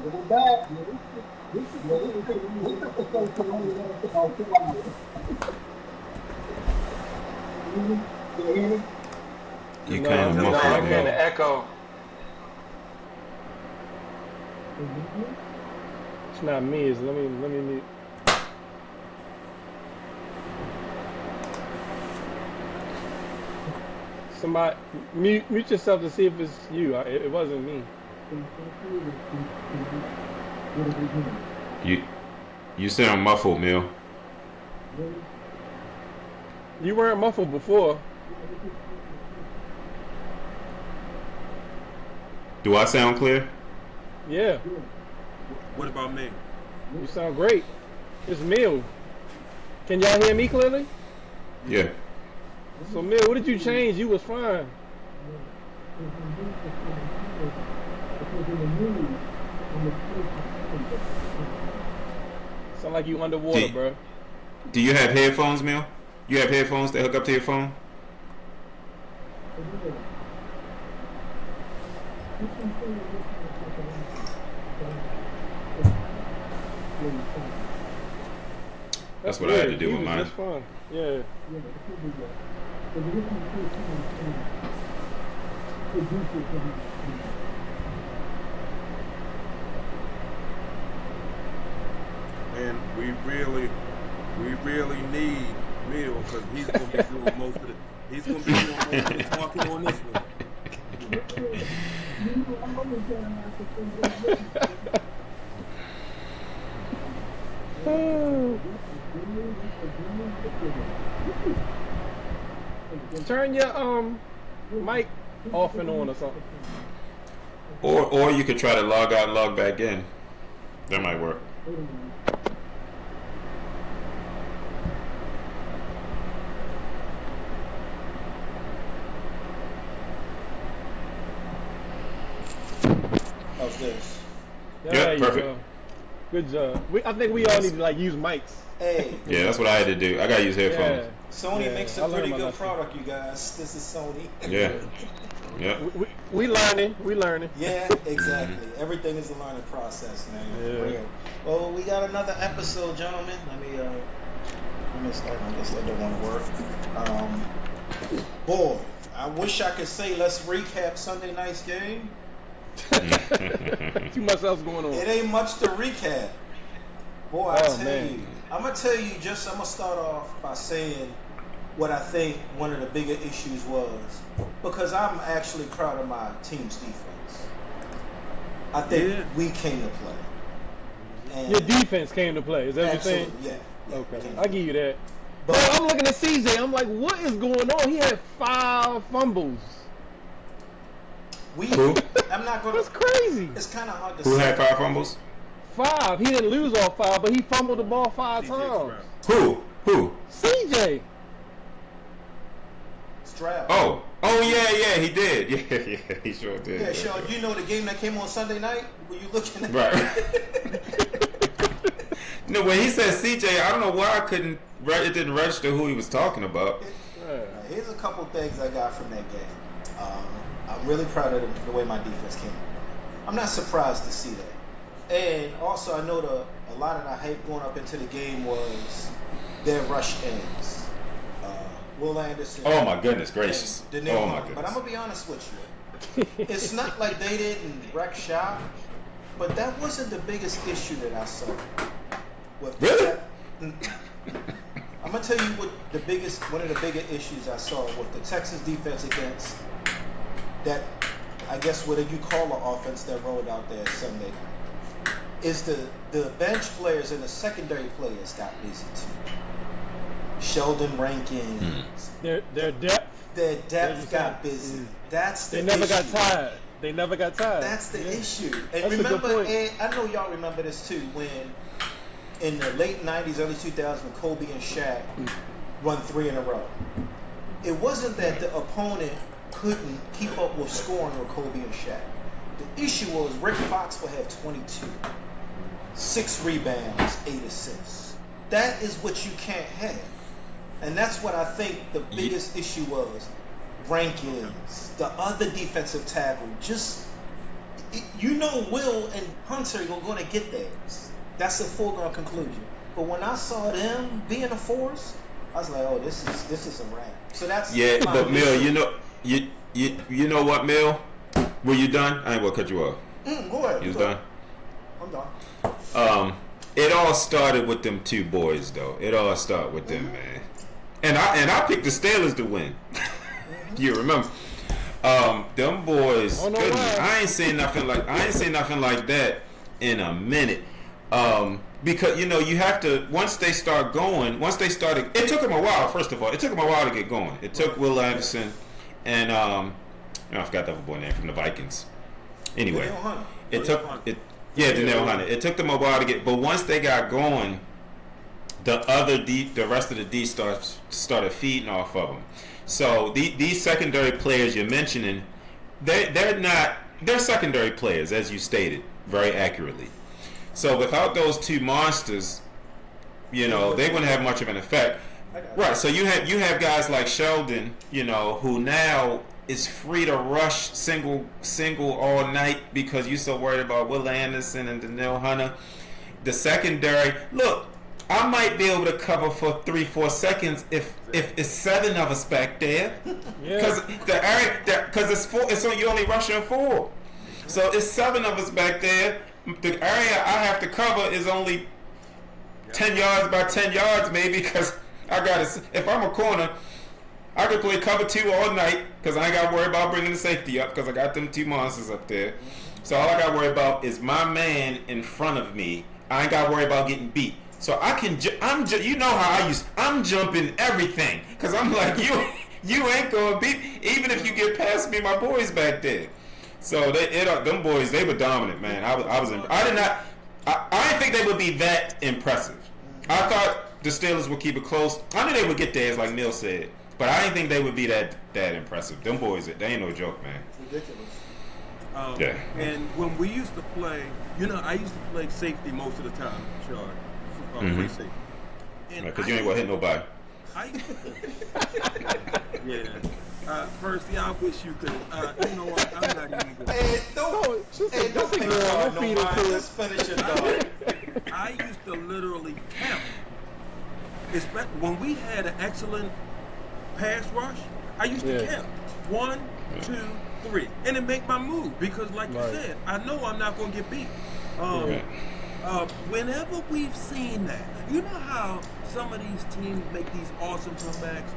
You kind of No, muffled I'm getting there. an echo. It's not me. It's let me mute. Somebody mute yourself to see if it's you. It wasn't me. You sound muffled, Mill. You weren't muffled before. Do I sound clear? Yeah, What about me? you sound great. It's Mill. Can y'all hear me clearly? Yeah. So Mill, what did you change? You was fine. Sound like you underwater, bro. Do you have headphones, Mill? You have headphones that hook up to your phone? That's what I had to do with mine. That's fine. Yeah. And we really need Mill because he's gonna be doing most of the. He's gonna be doing most of the talking on this one. Turn your mic off and on or something. Or you could try to log out and log back in. That might work. How's this? There you perfect. go. Good job. I think we all need to like use mics. Hey, Yeah, that's what I had to do. I gotta use headphones. Sony makes I a learned pretty my good lesson. product, you guys. This is Sony. Yeah. Yeah. We learning. We learning. Yeah, exactly. Everything is a learning process, man. Yeah. For real. Well, we got another episode, gentlemen. Let me start on this. That don't want to work. Boy, I wish I could say let's recap Sunday night's game. Too much else going on. It ain't much to recap. Boy, I Oh, tell man. you. I'm gonna start off by saying what I think one of the bigger issues was, because I'm actually proud of my team's defense. I think we came to play. And Your defense came to play. Is that what you're saying? absolutely, yeah. Okay, I give you that. But- Bro, I'm looking at CJ. I'm like, what is going on? He had 5 fumbles. Who? I'm not gonna. That's crazy. It's kind of hard to Who say. had 5 fumbles? 5. He didn't lose all 5, but he fumbled the ball 5 CJ times. Who? CJ. Stroud. Oh, yeah, he did. Yeah, he sure did. Yeah, Sean, you know the game that came on Sunday night? Were you looking at Right. No, when he said CJ, I don't know why it didn't register who he was talking about. Here's a couple things I got from that game. I'm really proud of the way my defense came. I'm not surprised to see that. And also, I know a lot of the hype going up into the game was their rush ends. Will Anderson. Oh my goodness gracious. and Oh Danielle my Hunter. goodness. But I'm going to be honest with you. It's not like they didn't wreck shop, but that wasn't the biggest issue that I saw. Really? I'm gonna tell you what one of the bigger issues I saw with the Texans defense against that, I guess what you call the offense that rolled out there Sunday night, is the bench players and the secondary players got busy too. Sheldon Rankins, Their depth. their depth got busy. That's the They never issue. got tired. They never got tired. That's the issue. And That's a good remember, point. and I know y'all remember this too, when in the late 90s, early 2000s, when Kobe and Shaq run 3 in a row. It wasn't that the opponent couldn't keep up with scoring with Kobe and Shaq. The issue was Rick Fox would have 22, 6 rebounds, 8 assists. That is what you can't have. And that's what I think the biggest issue was. Rankins, the other defensive tackle, just Will and Hunter are going to get theirs. That's a foregone conclusion. But when I saw them being a force, I was like, oh, this is a wrap. So that's but Mill, you know what, Mill? Were you done? I ain't gonna cut you off. Go ahead. You was done? I'm done. It all started with them two boys, though. It all started with them, man. And I picked the Steelers to win. You remember? Them boys. Goodness, I ain't seen nothing like that in a minute. Because you have to once they started. It took them a while. First of all, it took them a while to get going. It took Will Anderson and I forgot the other boy name from the Vikings. Anyway, Danielle Hunter. It took them a while to get, but once they got going, the rest of the D started feeding off of them. So these secondary players you're mentioning, they're secondary players, as you stated very accurately. So without those two monsters, they wouldn't have much of an effect. Right. So you have guys like Sheldon, who now is free to rush single all night because you're so worried about Will Anderson and Danielle Hunter. The secondary, look, I might be able to cover for 3-4 seconds if it's 7 of us back there, because it's on, you only rushing 4, so it's 7 of us back there. The area I have to cover is only 10 yards by 10 yards, maybe, because if I'm a corner, I could play cover 2 all night because I ain't got to worry about bringing the safety up because I got them 2 monsters up there. So all I got to worry about is my man in front of me. I ain't got to worry about getting beat. So I can, I'm jumping everything because I'm like, you ain't going to beat, even if you get past me, my boys back there. So them boys, they were dominant, man. I didn't think they would be that impressive. I thought the Steelers would keep it close. I knew they would get theirs, like Neil said. But I didn't think they would be that impressive. Them boys, they ain't no joke, man. It's ridiculous. And when we used to play, I used to play safety most of the time, Charlie. Play safety. Because you ain't gonna hit nobody. Percy, I wish you could. You know what? I'm not even going to. Hey, don't Just finish it, dog. I used to literally count. When we had an excellent pass rush, I used to count 1, 2, 3, and it make my move because, like you said, I know I'm not going to get beat. Whenever we've seen that, you know how some of these teams make these awesome comebacks.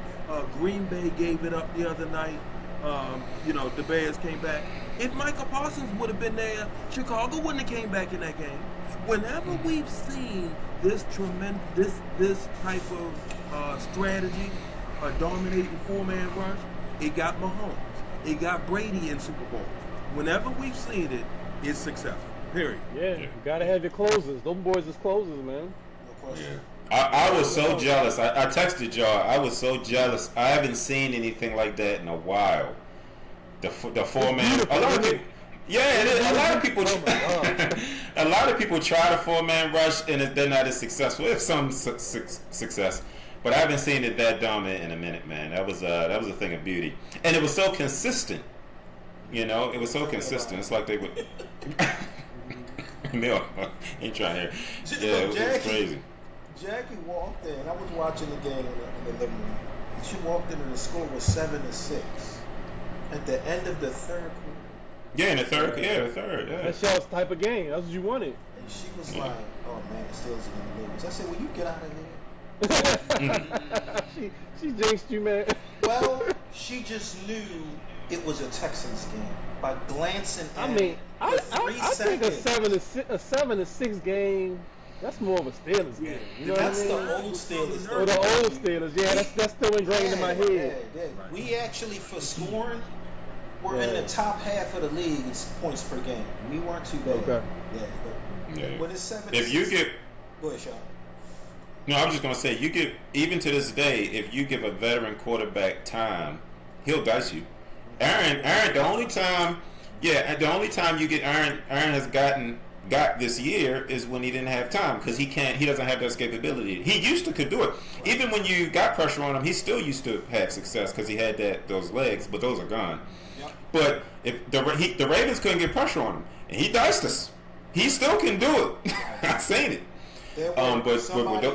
Green Bay gave it up the other night. The Bears came back. If Michael Parsons would have been there, Chicago wouldn't have came back in that game. Whenever we've seen this type of strategy, a dominating 4-man rush, it got Mahomes. It got Brady in Super Bowl. Whenever we've seen it, it's successful. Period. Yeah, you gotta have your closers. Those boys is closers, man. No question. I was so jealous. I texted y'all. I was so jealous. I haven't seen anything like that in a while. The 4-man. A lot of people. Yeah, it is. A lot of people try the 4-man rush and they're not as successful. If some success, but I haven't seen it that dominant in a minute, man. That was a thing of beauty, and it was so consistent. It was so consistent. It's like they would. No, ain't trying here. Yeah, it was crazy. Jackie walked in. I was watching the game in the living room. She walked in and the score was 7-6 at the end of the third quarter. Yeah, in the third. Yeah. That's y'all's type of game. That's what you wanted. And she was like, "Oh man, the Steelers are gonna lose." I said, "Will you get out of here?" she jinxed you, man. Well, she just knew it was a Texans game by glancing at I mean, I think a 7-6 game. That's more of a Steelers game. You know that's what I mean? the old Steelers. Or the old Steelers. Yeah, that's still ingrained in my head. Yeah. We actually, for scoring, we're in the top half of the league in points per game. We weren't too bad. Okay. Yeah. When it's 7-6. If you get. Go ahead, Sean. No, I'm just gonna say even to this day, if you give a veteran quarterback time, he'll dice you. Aaron, the only time you get Aaron has got this year is when he didn't have time because he doesn't have that escapability. He could do it. Even when you got pressure on him, he still used to have success because he had those legs, but those are gone. Yep. But if the Ravens couldn't get pressure on him, and he diced us. He still can do it. I've seen it. But somebody,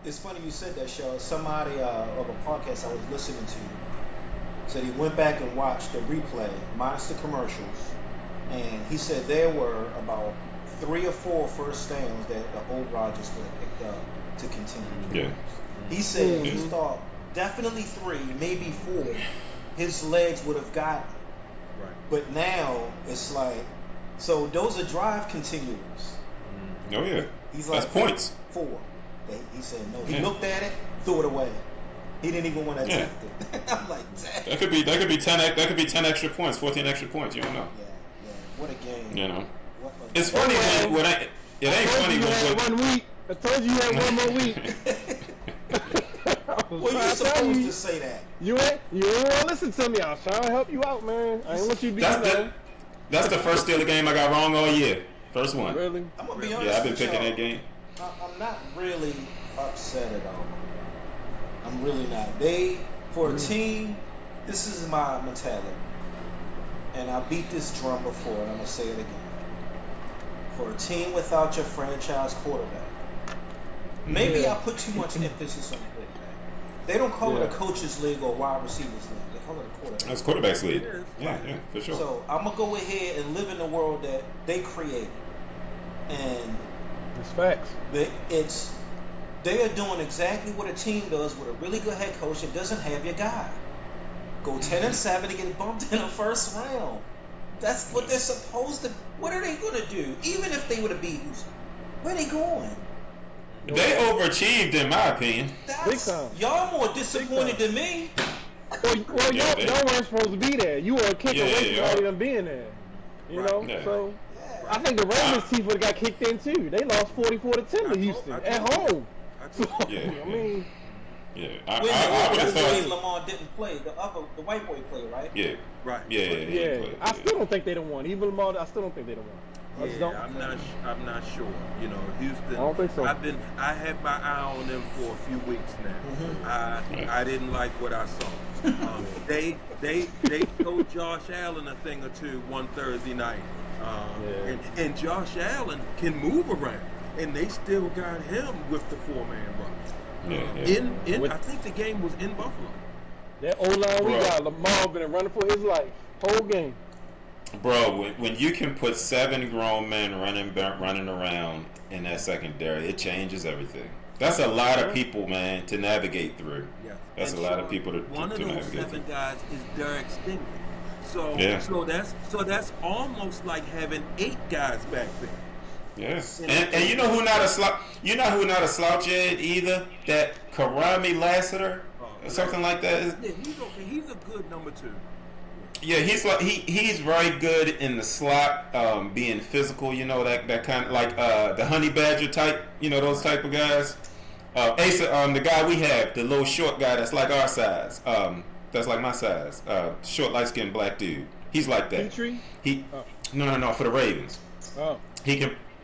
it's funny you said that, Shaw. Somebody of a podcast I was listening to said he went back and watched the replay, minus the commercials, and he said there were about 3 or 4 first downs that the old Rodgers could have picked up to continue. Yeah. He said he thought definitely 3, maybe 4, his legs would have gotten. Right. But now it's like, so those are drive continuers. Oh yeah. He's like, that's points. 4. He said no. He looked at it, threw it away. He didn't even want to attempt it. I'm like, damn. That could be 10. That could be 10 extra points, 14 extra points. You don't know. Yeah. What a game. You know. It's funny when it ain't funny when 1 week. I told you you had 1 more week. Well, you're supposed to say that. You ain't want to listen to me. I was trying to help you out, man. I ain't want you to be That's the first Steeler game I got wrong all year. First one. Really? I'm gonna be honest. Yeah, I've been picking that game. I'm not really upset at all. I'm really not. For a team, this is my mentality. And I beat this drum before, and I'm going to say it again. For a team without your franchise quarterback, maybe I put too much emphasis on quarterback. They don't call it a coach's league or wide receivers league. They call it a quarterback. That's quarterback's league. Yeah, for sure. So I'm going to go ahead and live in the world that they created. And it's facts. They are doing exactly what a team does with a really good head coach that doesn't have your guy. Go 10-7 and get bumped in the first round. That's what they're supposed to. What are they going to do? Even if they would have beat Houston, where are they going? They overachieved, in my opinion. Y'all more disappointed than me. Well, y'all weren't supposed to be there. You were a kick away from already them being there. You know, so I think the Ravens team would have got kicked in too. They lost 44-10 to Houston at home. I mean. Yeah, I would have thought Lamar didn't play. The white boy played, right? Yeah, right. Yeah. I still don't think they don't won. Even Lamar, I still don't think they don't won. I'm not sure. You know, Houston. I don't think so. I had my eye on them for a few weeks now. I didn't like what I saw. They told Josh Allen a thing or two one Thursday night, and Josh Allen can move around, and they still got him with the 4-man rush. I think the game was in Buffalo. That O-line we got, Lamar been running for his life whole game. Bro, when you can put 7 grown men running around in that secondary, it changes everything. That's a lot of people, man, to navigate through. Yeah. That's a lot of people to navigate through. One of those 7 guys is Derek Stingley. So that's almost like having 8 guys back there. Yeah, and you know who not a slouch? You know who not a slouch either? That Karami Lassiter, or something like that. Yeah, he's okay. He's a good number 2. Yeah, he's very good in the slot, being physical. You know that kind of like the Honey Badger type. You know those type of guys. Asa, the guy we have, the little short guy that's like our size. That's like my size. Short, light skinned black dude. He's like that. Petrie? No, for the Ravens. Oh.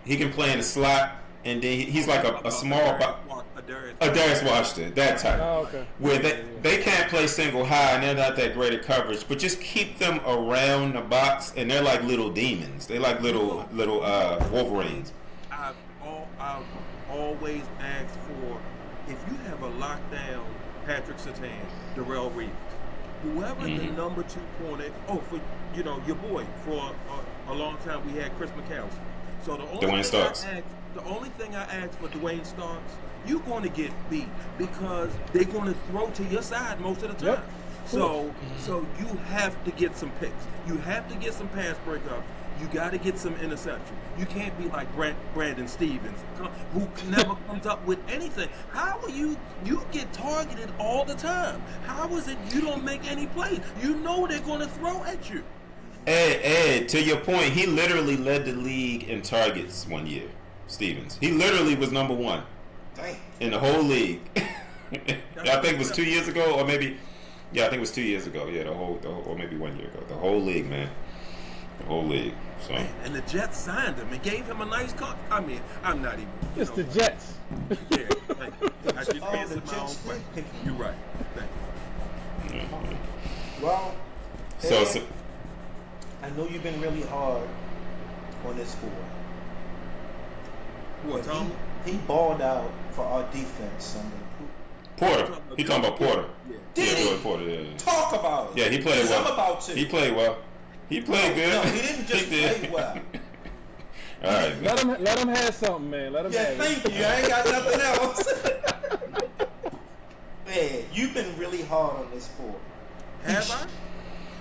He can play in the slot, and then he's like a small, a Darius Washington, that type. Oh, okay. Where they can't play single high, and they're not that great at coverage, but just keep them around the box, and they're like little demons. They like little Wolverines. I've always asked for, if you have a lockdown Patrick Surtain, Darrell Reeves, whoever the number 2 corner. For your boy for a long time we had Chris McCaskey. So the only thing I asked for Dwayne Starks, you're going to get beat because they're going to throw to your side most of the time. Yep. So you have to get some picks. You have to get some pass breakups. You got to get some interceptions. You can't be like Brandon Stevens, who never comes up with anything. How are you get targeted all the time? How is it you don't make any plays? You know they're going to throw at you. Ed, to your point, he literally led the league in targets one year. Stevens, he literally was number 1 in the whole league. I think it was 2 years ago, or maybe, I think it was 2 years ago. Yeah, the whole, or maybe 1 year ago. The whole league, man, the whole league. So. And the Jets signed him and gave him a nice contract. I mean, I'm not even. It's the Jets. Yeah, thank you. I just answered my own question. You're right. Thank you. Well, so I know you've been really hard on this board. What, Tom? He balled out for our defense Sunday. Porter. He talking about Porter. Did he? Porter. Yeah. Talk about it. Yeah, he played well. I'm about to. He played well. He played good. No, he didn't just play well. All right. Let him have something, man. Let him have thank you. I ain't got nothing else. Man, you've been really hard on this board. Have I?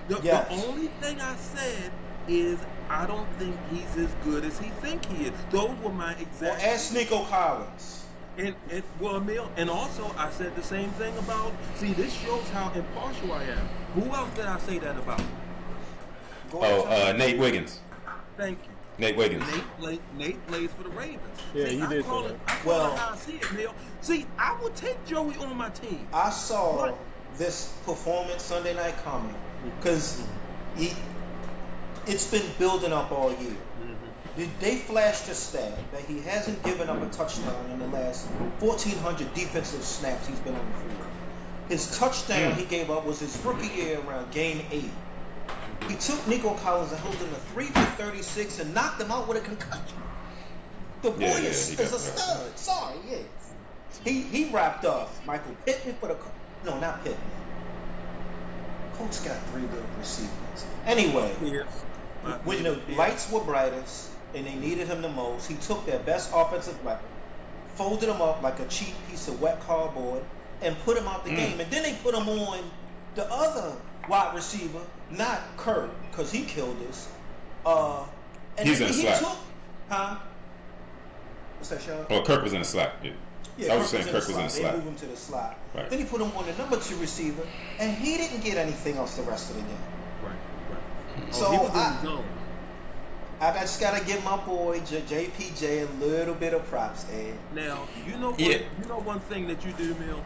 The only thing I said is I don't think he's as good as he think he is. Those were my exact. Well, ask Nico Collins. Emil, and also I said the same thing about. See, this shows how impartial I am. Who else did I say that about? Nate Wiggins. Thank you. Nate Wiggins. Nate plays for the Ravens. Yeah, he did say that. I call it how I see it, Emil. See, I would take Joey on my team. I saw this performance Sunday night coming because it's been building up all year. They flashed a stat that he hasn't given up a touchdown in the last 1,400 defensive snaps he's been on the field. His touchdown he gave up was his rookie year around game 8. He took Nico Collins and held him to 3 for 36 and knocked him out with a concussion. The boy is a stud. Sorry, He wrapped up Michael Pittman for the... No, not Pittman. Colts got 3 good receivers. Anyway, when the lights were brightest and they needed him the most, he took their best offensive weapon, folded him up like a cheap piece of wet cardboard, and put him out the game. And then they put him on the other wide receiver, not Kirk, because he killed us. And he's in the slot. What's that, Sean? Oh, Kirk was in the slot. Yeah, I was saying Kirk was in the slot. They moved him to the slot. Right. Then he put him on the number 2 receiver, and he didn't get anything else the rest of the game. Right. So he was in the zone. I just gotta give my boy JPJ a little bit of props there. Now, you know one thing that you do, Mill?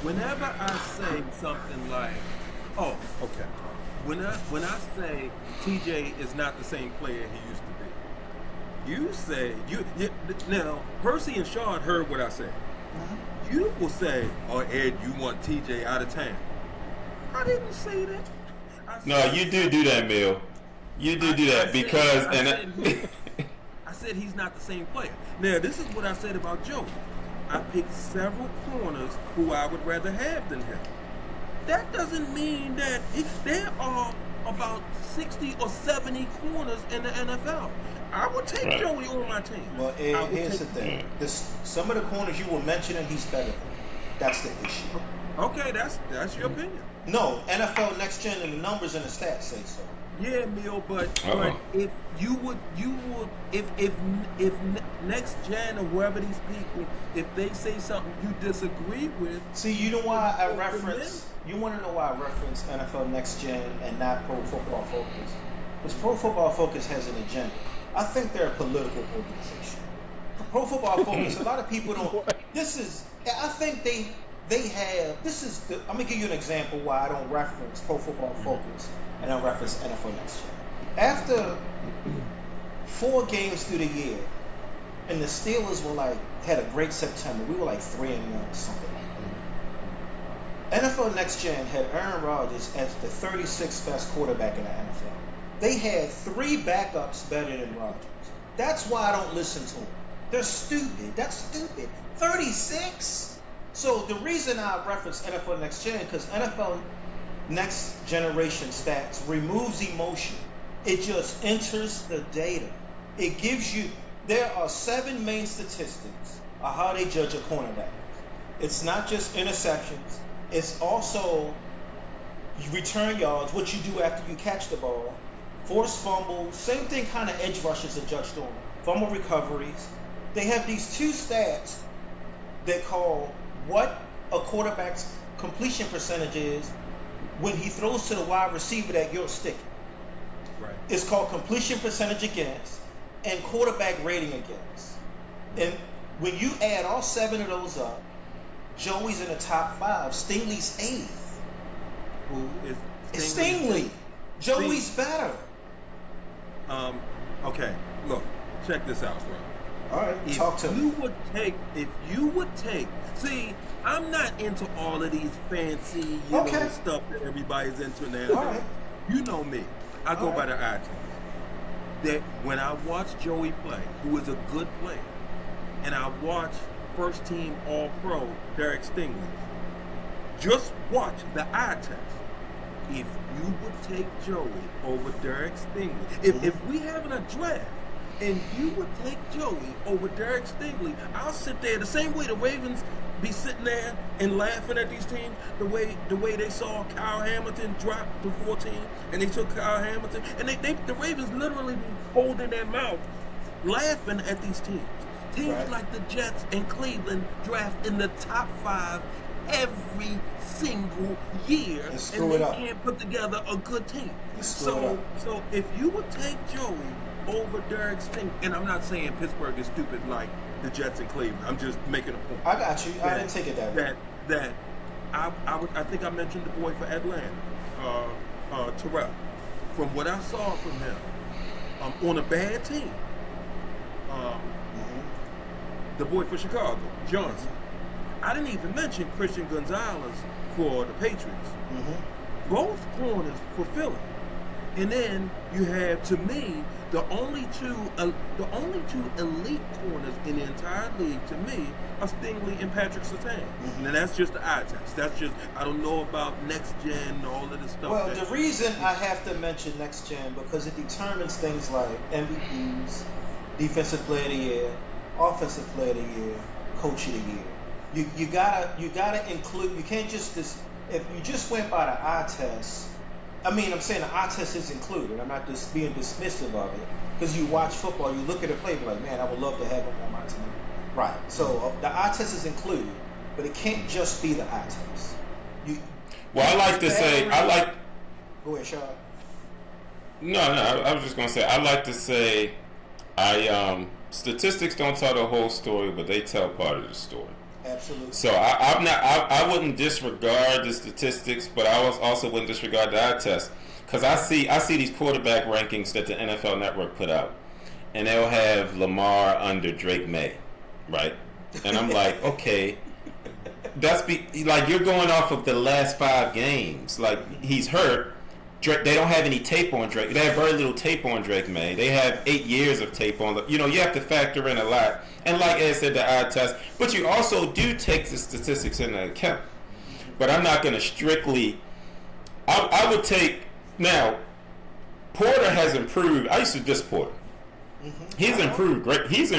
Whenever I say something like, oh, okay. When I say TJ is not the same player he used to be, you say now Percy and Sean heard what I said. You will say, oh, Ed, you want TJ out of town. I didn't say that. No, you do that, Mill. You do that because I said he's not the same player. Now, this is what I said about Joe. I picked several corners who I would rather have than him. That doesn't mean that there are about 60 or 70 corners in the NFL. I would take Joey on my team. Well, here's the thing. Some of the corners you were mentioning, he's better than. That's the issue. Okay, that's your opinion. No, NFL Next Gen and the numbers and the stats say so. Yeah, Neil, but if you would, if Next Gen or whoever these people, if they say something you disagree with, see, you know why I reference? You want to know why I reference NFL Next Gen and not Pro Football Focus? Because Pro Football Focus has an agenda. I think they're a political organization. Pro Football Focus, a lot of people don't. I think they have. I'm gonna give you an example why I don't reference Pro Football Focus and I reference NFL Next Gen. After 4 games through the year, and the Steelers had a great September. We were 3-1, something like that. NFL Next Gen had Aaron Rodgers as the 36th best quarterback in the NFL. They had 3 backups better than Rodgers. That's why I don't listen to them. They're stupid. That's stupid. 36? So the reason I reference NFL Next Gen, because NFL Next Generation Stats removes emotion. It just enters the data. It gives you, there are 7 main statistics of how they judge a cornerback. It's not just interceptions. It's also return yards, what you do after you catch the ball, forced fumbles, same thing kind of edge rushes are judged on, fumble recoveries. They have these 2 stats that call what a quarterback's completion percentage is when he throws to the wide receiver that you're sticking. Right. It's called completion percentage against and quarterback rating against. And when you add all 7 of those up, Joey's in the top 5. Stingley's 8th. Who is Stingley? It's Stingley. Joey's better. Okay, look, check this out, bro. All right, talk to me. If you would take, see, I'm not into all of these fancy, know, stuff that everybody's into now. All right. You know me. I go by the iTunes. that when I watch Joey play, who is a good player, and I watch first team All-Pro Derek Stingley, just watch the eye test. If you would take Joey over Derek Stingley, if we having a draft and you would take Joey over Derek Stingley, I'll sit there the same way the Ravens be sitting there and laughing at these teams, the way they saw Kyle Hamilton drop to 14 and they took Kyle Hamilton, and the Ravens literally be holding their mouth laughing at these teams. Teams like the Jets and Cleveland draft in the top 5 every single year, and they can't put together a good team. So if you would take Joey over Derek Stingley, and I'm not saying Pittsburgh is stupid like the Jets and Cleveland. I'm just making a point. I got you. I didn't take it that way. That I think I mentioned the boy for Atlanta, Terrell. From what I saw from him, on a bad team, the boy for Chicago, Johnson. I didn't even mention Christian Gonzalez for the Patriots. Both corners for Philly. And then you have, to me, the only two elite corners in the entire league, to me, are Stingley and Patrick Surtain. And that's just the eye test. That's just, I don't know about next gen and all of this stuff. Well, the reason I have to mention next gen, because it determines things like MVPs, Defensive Player of the Year, Offensive Player of the Year, Coach of the Year. You gotta include. You can't just if you just went by the eye test. I mean, I'm saying the eye test is included. I'm not just being dismissive of it, because you watch football, you look at a play, and be like, man, I would love to have him on my team. Right. So the eye test is included, but it can't just be the eye test. Go ahead, Sean. No, I was just gonna say, I like to say, statistics don't tell the whole story, but they tell part of the story. Absolutely. So I wouldn't disregard the statistics, but I also wouldn't disregard the eye test, because I see these quarterback rankings that the NFL Network put out, and they'll have Lamar under Drake May, right? And I'm like, okay, like you're going off of the last 5 games. Like, he's hurt. Drake, they don't have any tape on Drake. They have very little tape on Drake May. They have 8 years of tape on. You have to factor in a lot. And like Ed said, the eye test. But you also do take the statistics into account. But I'm not going to strictly. I would take. Now, Porter has improved. I used to diss Porter. He's improved great. He's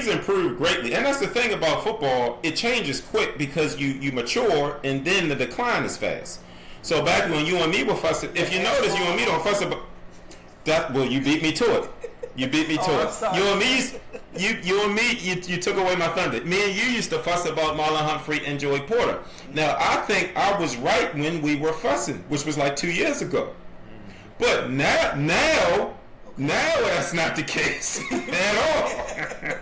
improved greatly. And that's the thing about football. It changes quick because you mature, and then the decline is fast. So back when you and me were fussing, if you notice, you and me don't fuss about that. Well, you beat me to it. You beat me to it. You and me, you took away my thunder. Me and you used to fuss about Marlon Humphrey and Joey Porter. Now, I think I was right when we were fussing, which was like 2 years ago. But now that's not the case at all.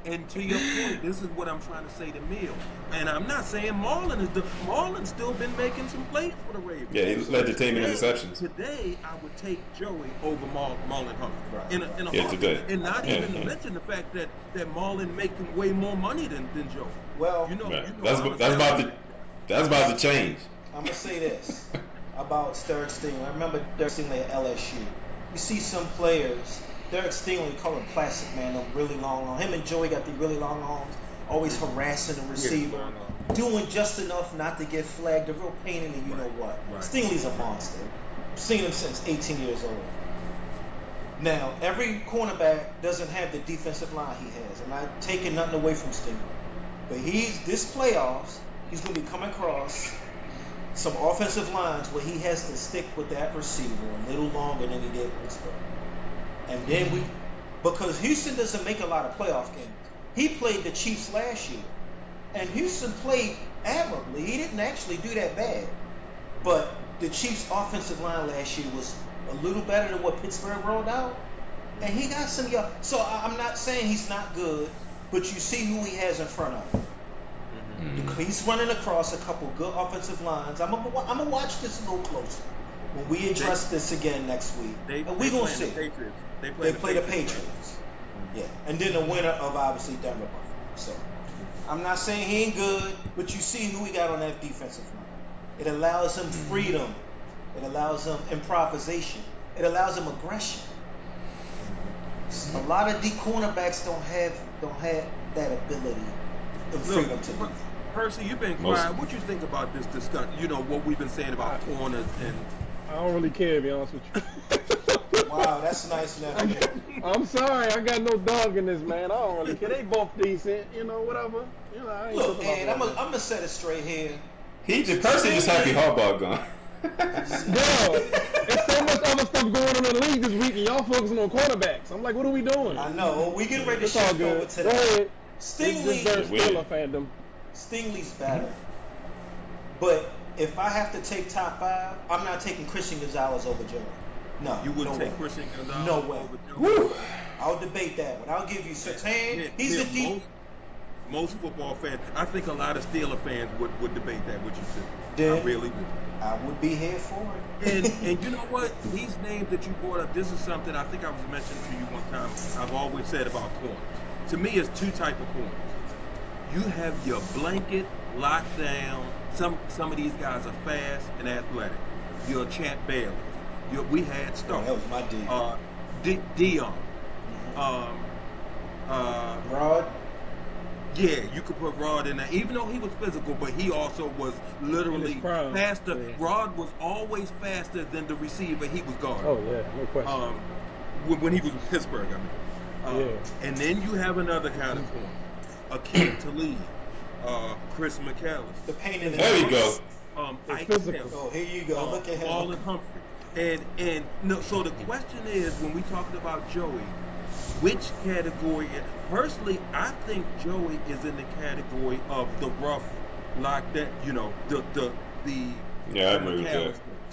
And to your point, this is what I'm trying to say to Mill. And I'm not saying Marlon's still been making some plays for the Ravens. Yeah, he led the team in interceptions. Today, I would take Joey over Marlon Humphrey. Right. Today. And not even mention the fact that Marlon making way more money than Joey. Well, that's about to change. I'm gonna say this about Derek Stingley. I remember Derek Stingley at LSU. You see some players. Derek Stingley, call him classic, man, them really long arms. Him and Joey got the really long arms, always harassing the receiver, doing just enough not to get flagged, a real pain in the you-know-what. Right. Stingley's a monster. I've seen him since 18 years old. Now, every cornerback doesn't have the defensive line he has. I'm not taking nothing away from Stingley. But this playoffs, he's going to be coming across some offensive lines where he has to stick with that receiver a little longer than he did in Pittsburgh. And then because Houston doesn't make a lot of playoff games. He played the Chiefs last year, and Houston played admirably. He didn't actually do that bad. But the Chiefs' offensive line last year was a little better than what Pittsburgh rolled out. And he got some young. So I'm not saying he's not good, but you see who he has in front of him. Mm-hmm. He's running across a couple good offensive lines. I'm gonna watch this a little closer when we address this again next week. And we're going to see. They play the Patriots. Yeah. And then the winner of, obviously, Denver. So, I'm not saying he ain't good, but you see who he got on that defensive line. It allows him freedom. It allows him improvisation. It allows him aggression. A lot of D cornerbacks don't have that ability and freedom to do. Percy, you've been quiet. What you think about this discussion? You know what we've been saying about corners and. I don't really care, to be honest with you. Wow, that's nice, nephew. I'm sorry, I got no dog in this, man. I don't really care. They both decent, whatever. I ain't Look, man, I'm gonna set it straight here. Percy just happy Harbaugh gone. Yo, it's so much other stuff going on in the league this week, and y'all focusing on quarterbacks. I'm like, what are we doing? I know. Well, we getting ready to it's all shift good. over to Go ahead. Stingley. Fandom. Stingley's better, but if I have to take top 5, I'm not taking Christian Gonzalez over Joey. No, you wouldn't take Christian Gonzalez no way. over Joey. Woo. I'll debate that one. I'll give you 6. He's a deep. Most football fans, I think a lot of Steeler fans would debate that with you too. Then, I really would. I would be here for it. And you know what? These names that you brought up, this is something I think I was mentioning to you one time. I've always said about corners. To me, it's 2 types of corners. You have your blanket locked down. Some of these guys are fast and athletic. You're Champ Bailey. We had Stark. That was my dude. Dion. Rod. Yeah, you could put Rod in there, even though he was physical, but he also was literally faster. Yeah. Rod was always faster than the receiver he was guarding. Oh yeah, no question. When he was in Pittsburgh, I mean. And then you have another kind of corner, Akeem Talib, Chris McAllister. The pain in the there you go. Ike physical. Oh, here you go. Look at him. Marlon Humphrey. And no. So the question is, when we talking about Joey, which category? Personally, I think Joey is in the category of the rough, like that. The. Yeah, I agree with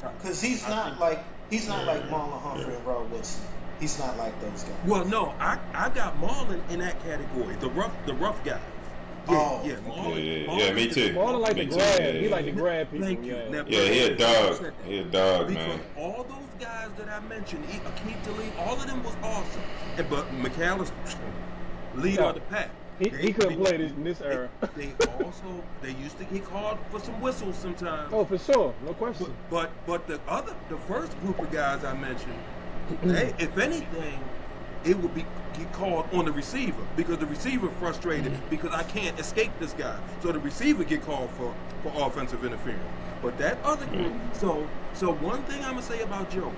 that. Because he's not like Marlon Humphrey and Rod Woodson. He's not like those guys. Well, no, I got Marlon in that category. The rough guy. Yeah, Marlon. Yeah, me too. Marlon like to grab. He like to grab people. Thank you. Yeah, he a dog. He a dog, because man. all those guys that I mentioned, Akeem Talib, all of them was awesome. But McAllister, lead of the pack. He couldn't play in this era. They used to get called for some whistles sometimes. Oh, for sure, no question. But the first group of guys I mentioned, if anything, it would get called on the receiver because the receiver frustrated because I can't escape this guy. So the receiver get called for offensive interference. But that other group, so one thing I'm gonna say about Joe,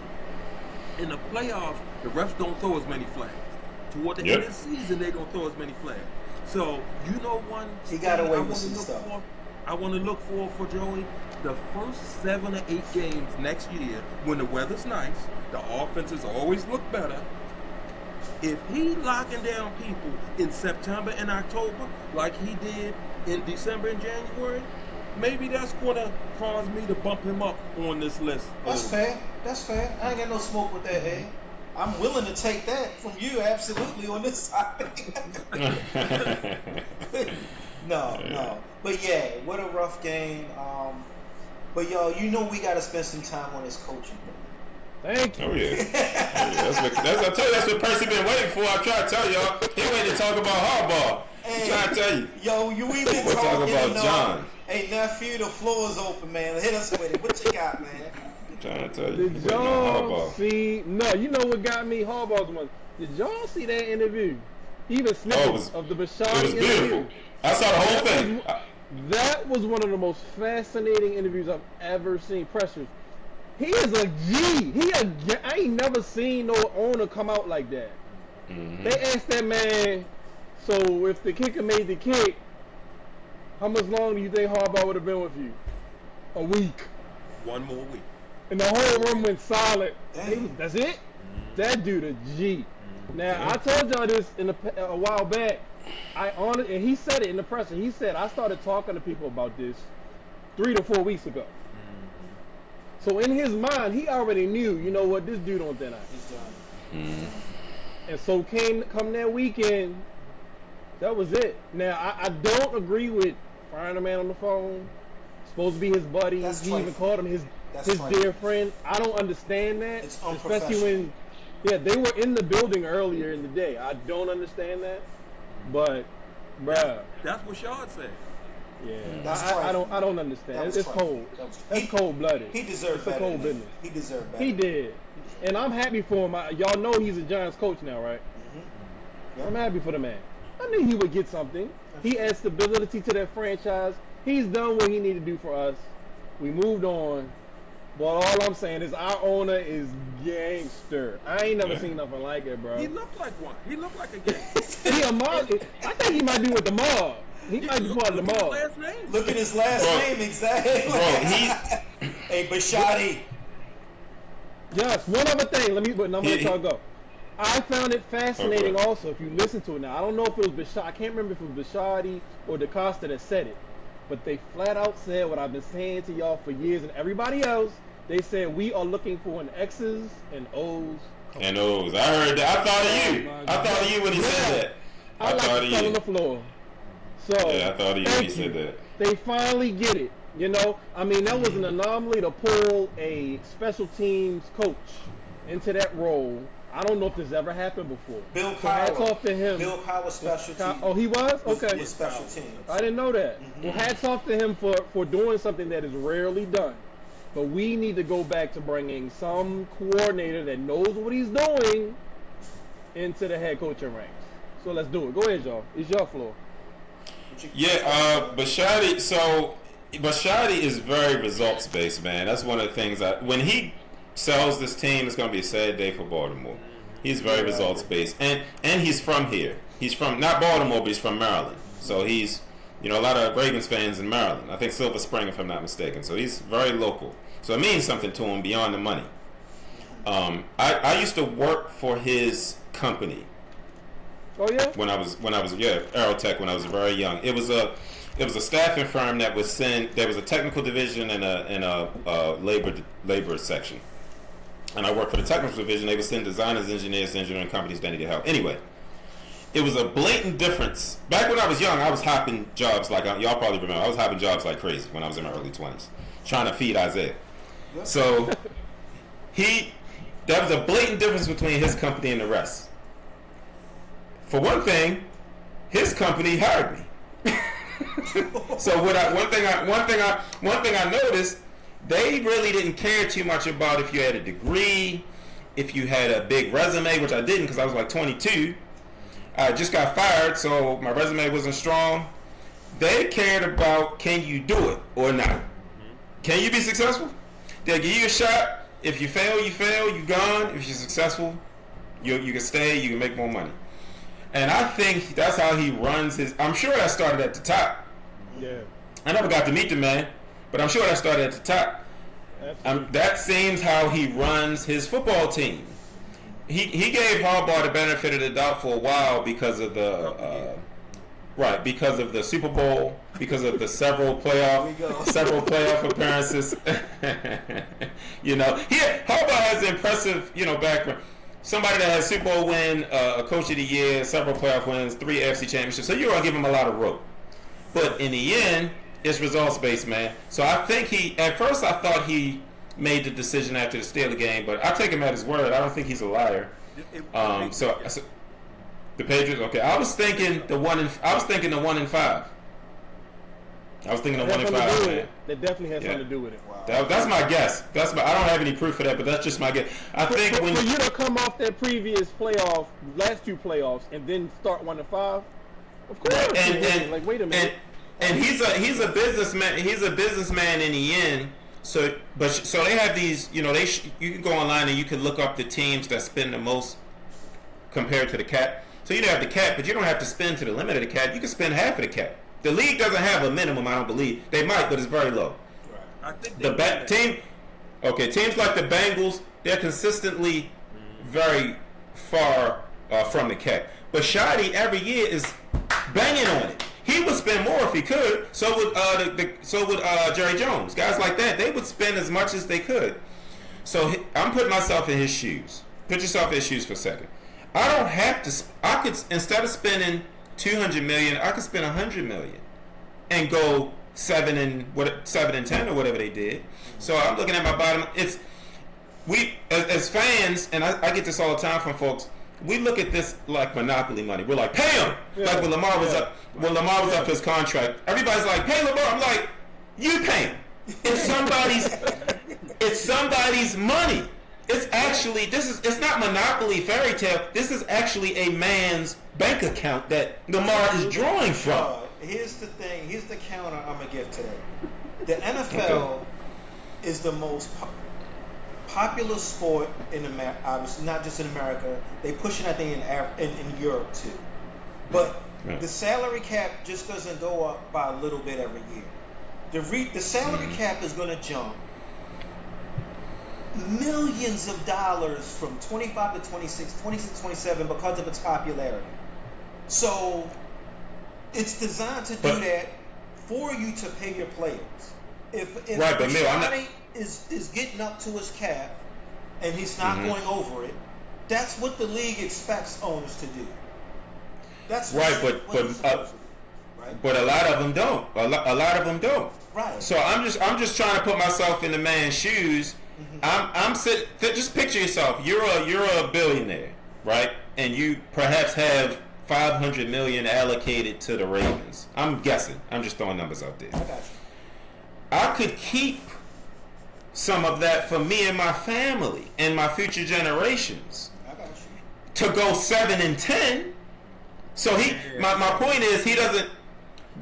in the playoffs, the refs don't throw as many flags. Toward the end of the season, they don't throw as many flags. So one he got away with some stuff. I want to look for Joey. The first 7 or 8 games next year, when the weather's nice, the offenses always look better. If he locking down people in September and October, like he did in December and January, maybe that's going to cause me to bump him up on this list. That's fair. I ain't got no smoke with that, hey. I'm willing to take that from you, absolutely, on this side. No. But yeah, what a rough game. But y'all, we got to spend some time on his coaching. Thank you. Oh yeah. I tell you, that's what Percy been waiting for. I try to tell y'all. He waiting to talk about Harbaugh. Hey, trying to tell you. Yo, we been We're talking about John. Hey, nephew, the floor is open, man. Hit us with it. What you got, man? I'm trying to tell you. Did y'all see? No, you know what got me? Harbaugh's one. Did y'all see that interview? Even snippets of the Bashani interview. It was beautiful. I saw the whole thing. That was one of the most fascinating interviews I've ever seen. Pressures. He is a G. I ain't never seen no owner come out like that. Mm-hmm. They asked that man, so if the kicker made the kick, how much longer do you think Harbaugh would have been with you? A week. One more week. And the whole room went silent. That's it? That dude a G. Now, I told y'all this a while back. And he said it in the presser. He said, I started talking to people about this 3 to 4 weeks ago. So in his mind, he already knew, you know what, this dude on thin ice. And so come that weekend, that was it. Now, I don't agree with firing a man on the phone. Supposed to be his buddy. He even called him his dear friend. I don't understand that. It's especially when, they were in the building earlier in the day. I don't understand that. But, bruh. That's what Sean said. Yeah, I don't understand. It's cold. That's cold-blooded. He deserved better. It's a cold business. He deserved better. He did. And I'm happy for him. Y'all know he's a Giants coach now, right? Mm-hmm. I'm happy for the man. I knew he would get something. He adds stability to that franchise. He's done what he needed to do for us. We moved on. But all I'm saying is our owner is gangster. I ain't never seen nothing like it, bro. He looked like one. He looked like a gangster. He a mob. I think he might be with the mob. He might be part of the mob. Look at his last name, exactly. Bro, Hey, Bashadi. Yes, one other thing. I'm gonna let y'all go. I found it fascinating also, if you listen to it now. I don't know if it was Bashadi. I can't remember if it was Bashadi or DaCosta that said it. But they flat out said what I've been saying to y'all for years and everybody else. They said we are looking for an X's and O's. And O's. I heard that. I thought of you. I thought of you when he said that. I like to fell on the floor. So yeah, I thought of you when he said that. They finally get it. You know, I mean, that was an anomaly to pull a special teams coach into that role. I don't know if this ever happened before. Bill Cowher. So hats off to him. Bill Cowher special teams. Oh, he was? Okay. Was special teams. I didn't know that. Mm-hmm. Well, hats off to him for doing something that is rarely done. But we need to go back to bringing some coordinator that knows what he's doing into the head coaching ranks. So let's do it. Go ahead, y'all. It's your floor. Yeah, Bashadi. So Bashadi is very results based, man. That's one of the things when he sells this team, it's going to be a sad day for Baltimore. He's very results based, and he's from here. He's from not Baltimore, but he's from Maryland. So he's, a lot of Ravens fans in Maryland. I think Silver Spring, if I'm not mistaken. So he's very local. So it means something to him beyond the money. I used to work for his company. Oh yeah. When I was Aerotech when I was very young. It was a staffing firm that would send. There was a technical division and a labor section. And I worked for the technical division. They would send designers, engineers, engineering companies that needed help. Anyway, it was a blatant difference. Back when I was young, I was hopping jobs like y'all probably remember. I was hopping jobs like crazy when I was in my early 20s, trying to feed Isaiah. So there was a blatant difference between his company and the rest. For one thing, his company hired me. So one thing I noticed, they really didn't care too much about if you had a degree, if you had a big resume, which I didn't because I was like 22. I just got fired, so my resume wasn't strong. They cared about, can you do it or not? Can you be successful? They'll give you a shot. If you fail, you're gone. If you're successful, you can stay, you can make more money. And I think that's how he runs his. I'm sure that started at the top. Yeah. I never got to meet the man, but I'm sure that started at the top. That seems how he runs his football team. He gave Harbaugh the benefit of the doubt for a while because of the because of the Super Bowl, because of the several playoff appearances. Harbaugh has an impressive background. Somebody that has Super Bowl win, a coach of the year, several playoff wins, 3 AFC championships. So you're going to give him a lot of rope. But in the end, it's results-based, man. So I think at first I thought he made the decision after the Steelers game, but I take him at his word. I don't think he's a liar. So the Patriots, okay. I was thinking the 1-5. I was thinking the 1-5, man. That definitely has something to do with it. Wow. That's my guess. I don't have any proof for that, but that's just my guess. I think for you to come off that previous last 2 playoffs, and then start 1-5, of course. And like, wait a minute. And he's a businessman. He's a businessman in the end. So they have these. You can go online and you can look up the teams that spend the most compared to the cap. So you don't have the cap, but you don't have to spend to the limit of the cap. You can spend half of the cap. The league doesn't have a minimum, I don't believe. They might, but it's very low. Right. I think teams like the Bengals, they're consistently very far from the cap. But Shadi every year is banging on it. He would spend more if he could. So would Jerry Jones. Guys like that, they would spend as much as they could. So I'm putting myself in his shoes. Put yourself in his shoes for a second. I don't have to. I could, instead of spending $200 million, I could spend $100 million and go 7 and 10 or whatever they did. So I'm looking at my bottom. We as fans, and I get this all the time from folks. We look at this like monopoly money. We're like, pay him. Yeah. Like when Lamar was up for his contract, everybody's like, pay Lamar. I'm like, you pay him. It's somebody's money. It's actually it's not Monopoly fairy tale. This is actually a man's bank account that Lamar is drawing from. Here's the thing. Here's the counter I'm gonna give today. The NFL is the most popular sport in America. Obviously, not just in America. They push it, I think, in Europe too. But the salary cap just doesn't go up by a little bit every year. The salary cap is going to jump millions of dollars from 25 to 26, 27 because of its popularity. So it's designed to do that for you to pay your players. If Rashadi is getting up to his cap and he's not going over it, that's what the league expects owners to do. That's right, but a lot of them don't. A lot of them don't. Right. So I'm just trying to put myself in the man's shoes. I'm sitting. Just picture yourself. You're a billionaire, right? And you perhaps have $500 million allocated to the Ravens. I'm guessing. I'm just throwing numbers out there. I got you. I could keep some of that for me and my family and my future generations. I got you. To go 7-10. So my point is he doesn't.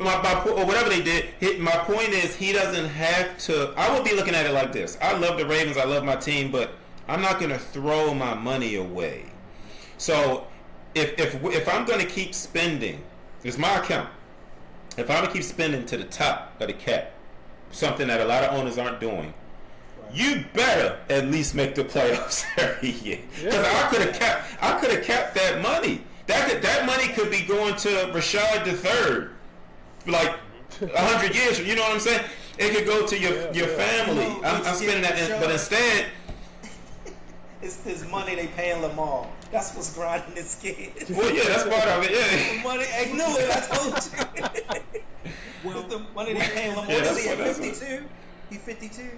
Or whatever they did. My point is he doesn't have to. I would be looking at it like this. I love the Ravens. I love my team, but I'm not going to throw my money away. So if I'm going to keep spending, it's my account. If I'm going to keep spending to the top of the cap, something that a lot of owners aren't doing, you better at least make the playoffs every year. Because I could have kept that money. That money could be going to Rashad III, like 100 years. You know what I'm saying? It could go to your family. I'm spending that, but instead, it's this money they paying Lamar. That's what's grinding this kid. Well, yeah, that's part of it. Yeah. The money, I knew it. I told you. Well, the money they paying Lamar. Is he at 52? He's 52.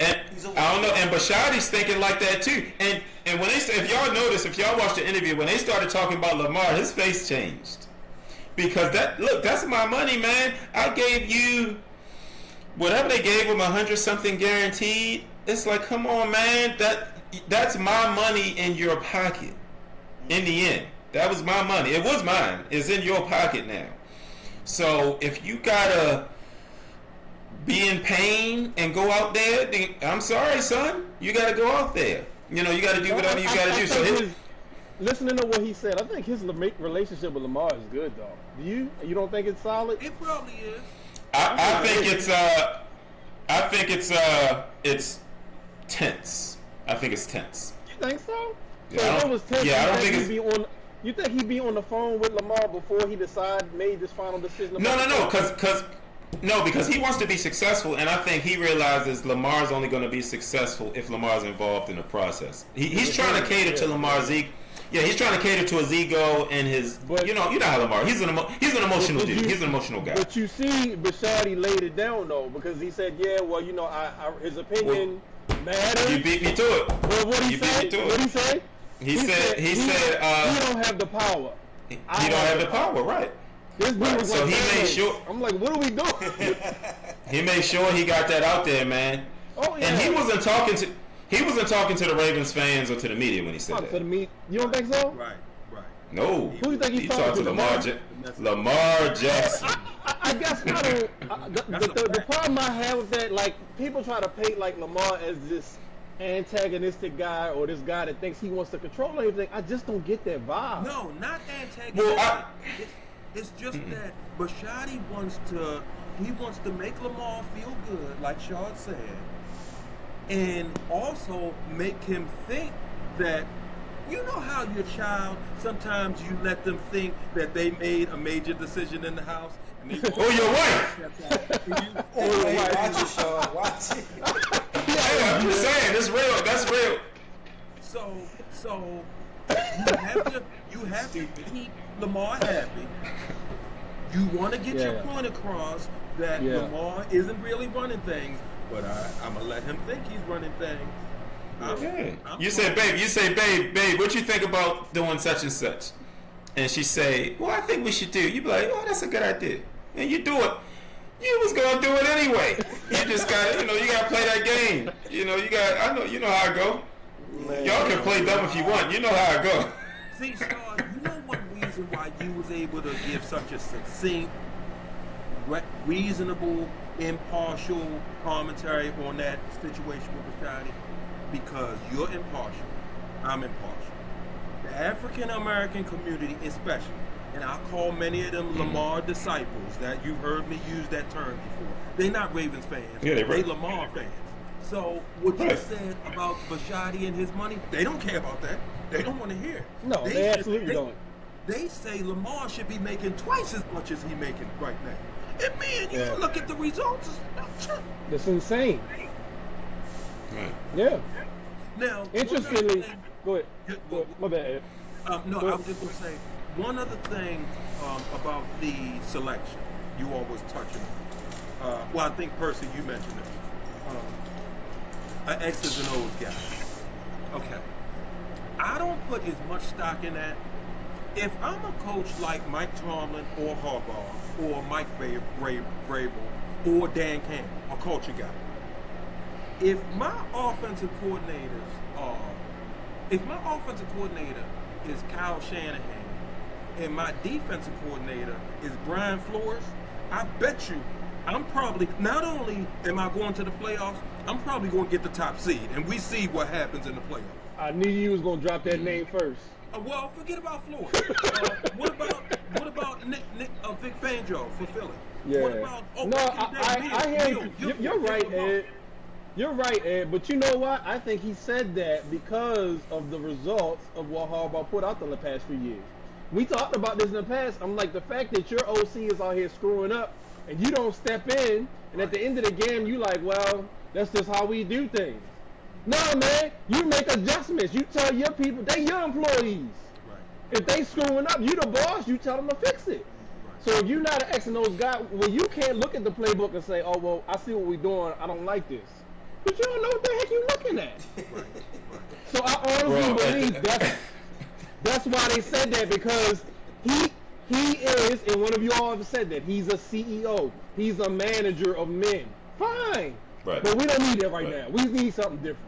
And I don't know, and Bashadi's thinking like that too. And when they say, if y'all notice, if y'all watched the interview, when they started talking about Lamar, his face changed. Because that's my money, man. I gave you whatever they gave him, 100-something guaranteed. It's like, come on, man. That's my money in your pocket. In the end, that was my money. It was mine. It's in your pocket now. So if you gotta be in pain and go out there, then I'm sorry, son. You gotta go out there. You know, you gotta do whatever you gotta do. So listening to what he said, I think his relationship with Lamar is good, though. Do you? You don't think it's solid? It probably is. I think it's tense. I think it's tense. You think so? Yeah, I don't think it's. You think he'd be on the phone with Lamar before he made this final decision? Because he wants to be successful, and I think he realizes Lamar's only going to be successful if Lamar's involved in the process. He's trying to cater to Lamar's ego. Yeah, he's trying to cater to his ego and his. You know how Lamar. He's an emotional dude. He's an emotional guy. But you see, Bashadi laid it down though, because he said, "Yeah, well, his opinion matters." You beat me to it. Well, what did he say? What he say? He said he don't have the power. He don't have the power, right? Right. So he made sure. I'm like, what are we doing? He made sure he got that out there, man. Oh yeah. And he wasn't talking to the Ravens fans or to the media when he said that. To the media. You don't think so? Right. No. Who do you think he's talking to? Lamar Jackson. I guess I don't. The problem I have with that, like, people try to paint like Lamar as this antagonistic guy or this guy that thinks he wants to control everything. I just don't get that vibe. No, not antagonistic. It's just that Bashadi wants to make Lamar feel good, like Shard said, and also make him think that, you know how your child, sometimes you let them think that they made a major decision in the house. And they your wife! Watch it, Shard. Watch it. Yeah, I'm just saying, it's real. That's real. So you have to keep Lamar happy. You want to get your point across that Lamar isn't really running things, but I'm gonna let him think he's running things. You say, babe, what you think about doing such and such? And she say, well, I think we should do. You be like, oh, that's a good idea, and you do it. You was gonna do it anyway. You just got, you got to play that game. You know how I go. Y'all can play dumb if you want. You know how it goes. See, Sean, you know one reason why you was able to give such a succinct, reasonable, impartial commentary on that situation with Rashadi? Because you're impartial. I'm impartial. The African American community especially, and I call many of them Lamar disciples, that you've heard me use that term before. They're not Ravens fans. Yeah, they Lamar fans. So what you said about Rashadi and his money, they don't care about that. They don't want to hear it. No, they absolutely don't. They say Lamar should be making twice as much as he's making right now. And man, you look at the results. That's insane. Right. Yeah. Now, interestingly, go ahead. My bad, Ed. I was just going to say, one other thing about the selection you all was touching on. Well, I think, Percy, you mentioned it. An X's and O's guy. Okay. I don't put as much stock in that. If I'm a coach like Mike Tomlin or Harbaugh or Mike Vrabel or Dan Campbell, a culture guy, if my offensive coordinator is Kyle Shanahan and my defensive coordinator is Brian Flores, I bet you I'm probably, not only am I going to the playoffs, I'm probably going to get the top seed, and we see what happens in the playoffs. I knew you was going to drop that name first. Well, forget about Flores. What about Vic Fangio for Philly? Yeah. What about, I hear you. You're right, Ed. You're right, Ed. But you know what? I think he said that because of the results of what Harbaugh put out the past few years. We talked about this in the past. I'm like, the fact that your OC is out here screwing up and you don't step in, and at the end of the game, you like, well, that's just how we do things. No, man, you make adjustments. You tell your people, they your employees. Right. If they screwing up, you the boss, you tell them to fix it. Right. So if you're not an X and O's guy, well, you can't look at the playbook and say, oh, well, I see what we're doing, I don't like this. But you don't know what the heck you're looking at. Right. So I honestly believe that's why they said that, because he is, and one of you all have said that, he's a CEO. He's a manager of men. Fine. Right. But we don't need that right now. We need something different.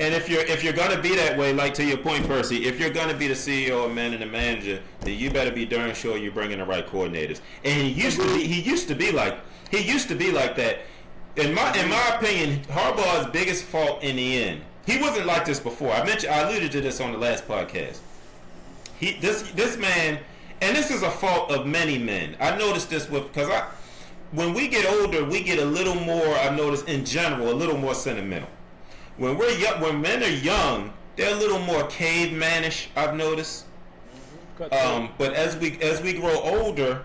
And if you're gonna be that way, like to your point, Percy, if you're gonna be the CEO of men and the manager, then you better be darn sure you're bringing the right coordinators. And he used to be like that. In my opinion, Harbaugh's biggest fault in the end, he wasn't like this before. I alluded to this on the last podcast. This man, and this is a fault of many men. I noticed this when we get older, we get a little more. I've noticed in general, a little more sentimental. When men are young, they're a little more cavemanish. I've noticed. But as we grow older,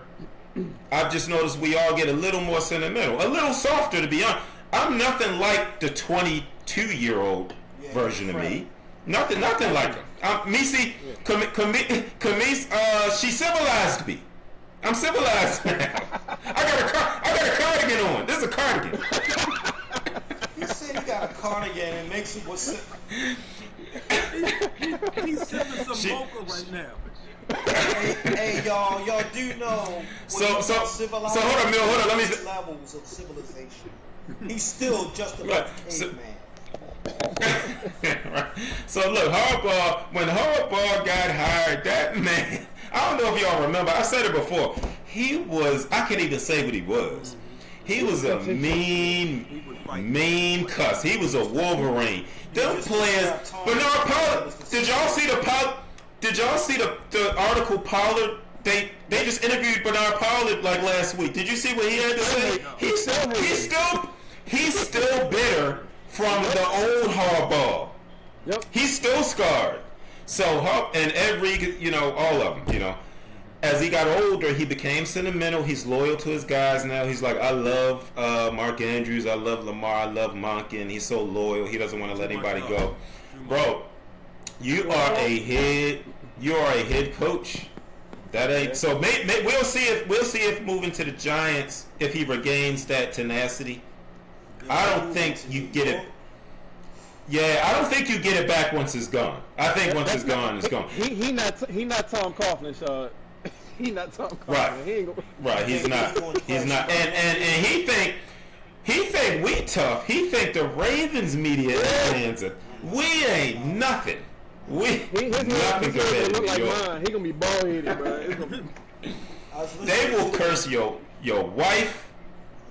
I've just noticed we all get a little more sentimental, a little softer, to be honest. I'm nothing like the 22-year-old version of me. Nothing like her. Camise, she civilized me. I'm civilized now. I got a cardigan on. This is a cardigan. You said you got a cardigan and makes it what's He's sipping some mocha right now. Hey, y'all do know. So hold on, Mill. Hold on. Let me. Levels of civilization. He's still just a caveman. Right. So look, when Harbaugh got hired, that man, I don't know if y'all remember, I said it before, I can't even say what he was. He was a mean cuss. He was a Wolverine. Them players, Bernard Pollard, did y'all see the article Pollard? They just interviewed Bernard Pollard like last week. Did you see what he had to say? He's still bitter from the old Harbaugh. Yep. He's still scarred. So, and all of them, as he got older, he became sentimental. He's loyal to his guys now. He's like, I love Mark Andrews. I love Lamar. I love Monken. He's so loyal. He doesn't want to let anybody go. Bro, you are a head coach. That ain't so. We'll see if moving to the Giants, if he regains that tenacity. I don't think you get it. Yeah, I don't think you get it back once it's gone. I think once it's gone, it's gone. He not Tom Coughlin, Sean. He not Tom Coughlin. Right. Right. He's not. He's not. And he think we tough. He think the Ravens media fans are. We ain't nothing. Nothing compared to look New like York. mine. He gonna be bald headed, bro. They will curse your wife.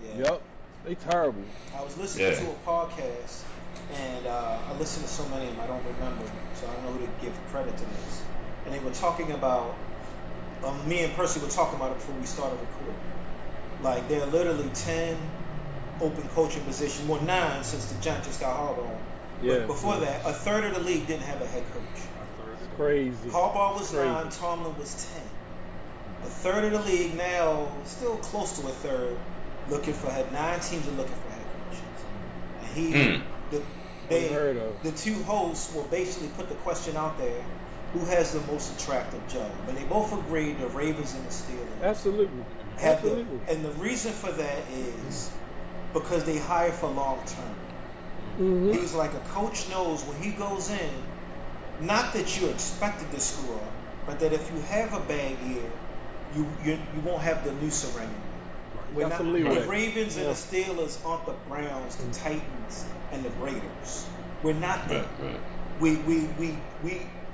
Yeah. Yep. They terrible. I was listening to a podcast, and I listened to so many of them I don't remember, so I don't know who to give credit to this. And they were talking about, me and Percy were talking about it before we started recording. Like, there are literally 10 open coaching positions, well 9 since the Giants just got Harbaugh on. Yeah. But before that, a third of the league didn't have a head coach. It's crazy. Harbaugh was 9, Tomlin was 10. A third of the league now, still close to a third, looking for 9 teams are looking for head coaches. And the two hosts will basically put the question out there: who has the most attractive job? And they both agreed the Ravens and the Steelers. Absolutely. And the reason for that is because they hire for long term. Mm-hmm. He was like, a coach knows when he goes in, not that you're expected to screw up, but that if you have a bad year, you won't have the noose around you. The Ravens and the Steelers aren't the Browns, the Titans, and the Raiders. We're not there. We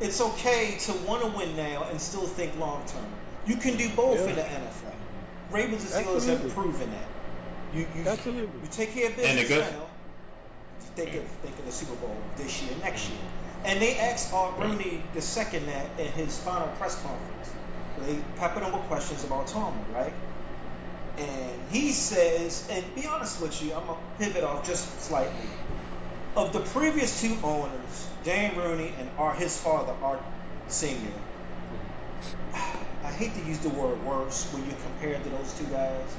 it's okay to want to win now and still think long term. You can do both in the NFL. Ravens and Steelers have proven that. You take care of business now. Think of the Super Bowl this year, next year. And they asked Art Rooney II that in his final press conference. They peppered him with questions about Tomlin, right? And he says, and be honest with you, I'm going to pivot off just slightly. Of the previous 2 owners, Dan Rooney and his father, Art Sr., I hate to use the word worse when you compare to those 2 guys,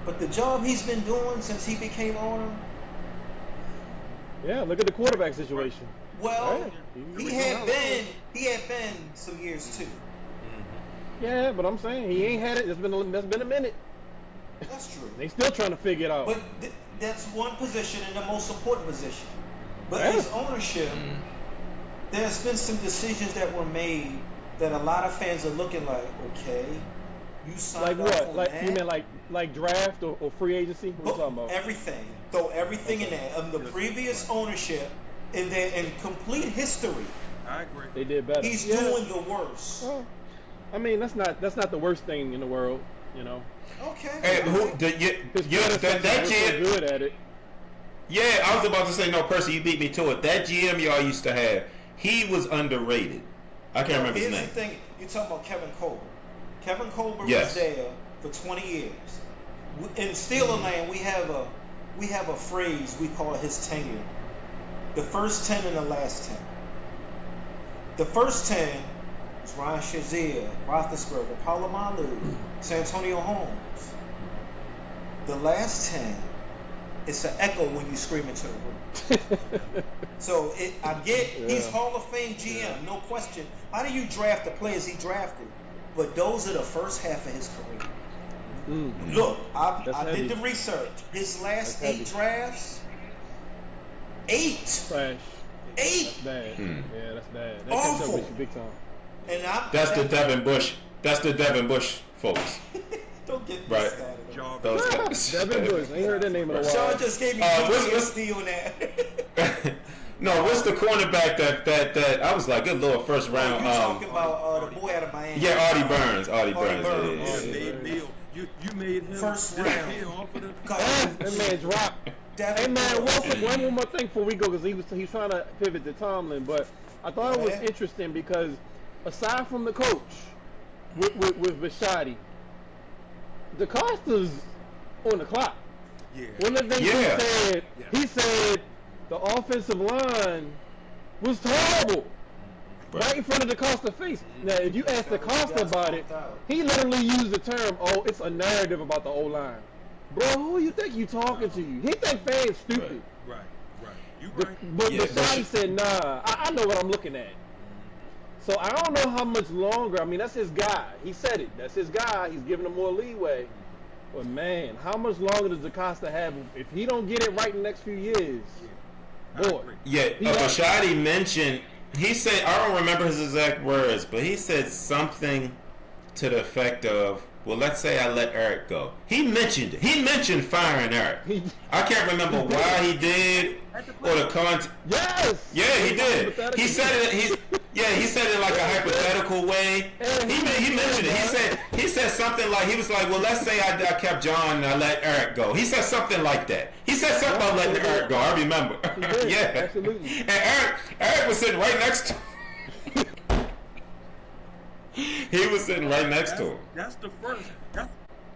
but the job he's been doing since he became owner. Yeah, look at the quarterback situation. Well, he had been some years too. Yeah, but I'm saying he ain't had it. That's been a minute. That's true. They still trying to figure it out. But that's one position and the most important position. But his ownership, there's been some decisions that were made that a lot of fans are looking like, okay, you signed like off what? on Like that. you mean like draft or free agency? What you talking about? Everything. Throw everything in there. The previous ownership in complete history. I agree. They did better. He's doing the worst. Well, I mean, that's not the worst thing in the world, you know. Okay. Hey, that GM good at it. Yeah, I was about to say, no, Percy, you beat me to it. That GM y'all used to have, he was underrated. I can't remember his name. Here's the thing. You're talking about Kevin Colbert. Kevin Colbert Yes. was there for 20 years. In Steeler land, we have a phrase we call his tenure. The first 10 and the last 10. The first 10 was Ryan Shazier, Roethlisberger, Palomalu, Santonio Holmes. The last 10, it's an echo when you scream into the room. So he's Hall of Fame GM, no question. How do you draft the players he drafted? But those are the first half of his career. Look, I did the research. His last 8 drafts, 8. Trash. 8. That's bad. Yeah, that's bad. That Awful. catch up with you big time. And that's the Devin Bush. That's the Devin Bush folks. Don't get right. Those guys. Devin Bush. I ain't heard that name in a while. Sean just gave me PTSD on that. No, what's the cornerback that I was like, good Lord, first round. You talking about the boy out of Miami? Yeah, Artie Burns. Yeah. You made him first round. That man dropped. Hey man, one more thing before we go, because he's trying to pivot to Tomlin, but I thought it was interesting because aside from the coach with Bisciotti, DeCosta's on the clock. Yeah. One of the things he said the offensive line was terrible. Right in front of DeCosta's face. Now, if you ask DeCosta about it, he literally used the term, it's a narrative about the O-line. Bro, who you think you talking to? He think fans stupid. Right. You right. But Bisciotti said, nah, I know what I'm looking at. So I don't know how much longer. I mean, that's his guy. He said it. That's his guy. He's giving him more leeway. But man, how much longer does DeCosta have if he don't get it right in the next few years? Boy. Yeah, Bisciotti mentioned, he said, I don't remember his exact words, but he said something to the effect of, well, let's say I let Eric go. He mentioned it. He mentioned firing Eric. I can't remember why he did or the content. Yes. Yeah, he did. He said it. He said it like a hypothetical way. He mentioned it. He said something like, he was like, well, let's say I kept John and I let Eric go. He said something like that. He said something about letting Eric go. I remember. Yeah, absolutely. And Eric was sitting right next to him. He was sitting right next to him. That's the first.